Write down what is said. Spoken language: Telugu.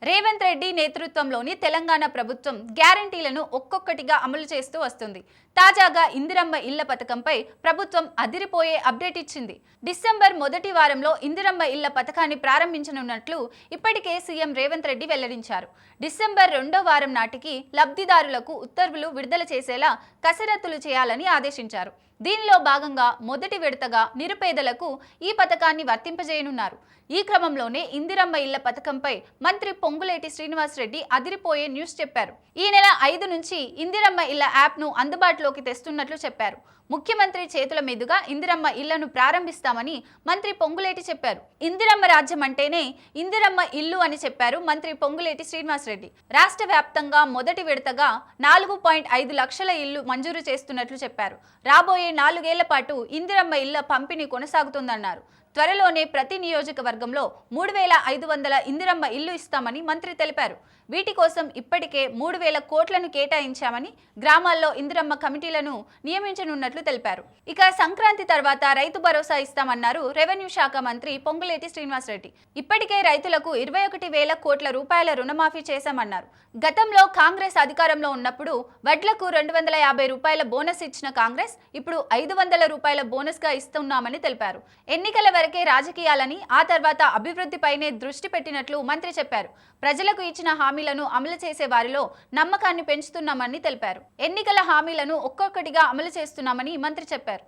రేవంత్ రెడ్డి నేతృత్వంలోని తెలంగాణ ప్రభుత్వం గ్యారంటీలను ఒక్కొక్కటిగా అమలు చేస్తూ వస్తుంది. తాజాగా ఇందిరమ్మ ఇళ్ల పథకంపై ప్రభుత్వం అదిరిపోయే అప్డేట్ ఇచ్చింది. డిసెంబర్ మొదటి వారంలో ఇందిరమ్మ ఇళ్ల పథకాన్ని ప్రారంభించనున్నట్లు ఇప్పటికే సీఎం రేవంత్ రెడ్డి వెల్లడించారు. డిసెంబర్ 2వ వారం నాటికి లబ్ధిదారులకు ఉత్తర్వులు విడుదల చేసేలా కసరత్తులు చేయాలని ఆదేశించారు. దీనిలో భాగంగా మొదటి విడతగా నిరుపేదలకు ఈ పథకాన్ని వర్తింపజేయనున్నారు. ఈ క్రమంలోనే ఇందిరమ్మ ఇళ్ల పథకంపై మంత్రి పొంగులేటి శ్రీనివాసరెడ్డి అదిరిపోయే న్యూస్ చెప్పారు. ఈ నెల 5 నుంచి ఇందిరమ్మ ఇళ్ల యాప్ను అందుబాటులోకి తెస్తున్నట్లు చెప్పారు. ముఖ్యమంత్రి చేతుల మీదుగా ఇందిరమ్మ ఇళ్లను ప్రారంభిస్తామని మంత్రి పొంగులేటి చెప్పారు. ఇందిరమ్మ రాజ్యం అంటేనే ఇందిరమ్మ ఇల్లు అని చెప్పారు మంత్రి పొంగులేటి శ్రీనివాసరెడ్డి. రాష్ట్ర వ్యాప్తంగా మొదటి విడతగా 4.5 లక్షల ఇళ్లు మంజూరు చేస్తున్నట్లు చెప్పారు. రాబోయే 4 ఏళ్ల పాటు ఇందిరమ్మ ఇళ్ల పంపిణీ కొనసాగుతుందన్నారు. త్వరలోనే ప్రతి నియోజకవర్గంలో 3,500 ఇందిరమ్మ ఇల్లు ఇస్తామని మంత్రి తెలిపారు. వీటి కోసం ఇప్పటికే 3,000 కోట్లను కేటాయించామని, గ్రామాల్లో ఇందిరమ్మ కమిటీలను నియమించనున్నట్లు తెలిపారు. ఇక సంక్రాంతి తర్వాత రైతు భరోసా ఇస్తామన్నారు రెవెన్యూ శాఖ మంత్రి పొంగులేటి శ్రీనివాసరెడ్డి. ఇప్పటికే రైతులకు 21,000 కోట్ల రూపాయల రుణమాఫీ చేశామన్నారు. గతంలో కాంగ్రెస్ అధికారంలో ఉన్నప్పుడు వడ్లకు 250 రూపాయల బోనస్ ఇచ్చిన కాంగ్రెస్ ఇప్పుడు 500 రూపాయల బోనస్ గా ఇస్తున్నామని తెలిపారు. ఎన్నికల వరకే రాజకీయాలని, ఆ తర్వాత అభివృద్ధిపైనే దృష్టి పెట్టినట్లు మంత్రి చెప్పారు. ప్రజలకు ఇచ్చిన హామీలను అమలు చేసే వారిలో నమ్మకాన్ని పెంచుతున్నామని తెలిపారు. ఎన్నికల హామీలను ఒక్కొక్కటిగా అమలు చేస్తున్నామని మంత్రి చెప్పారు.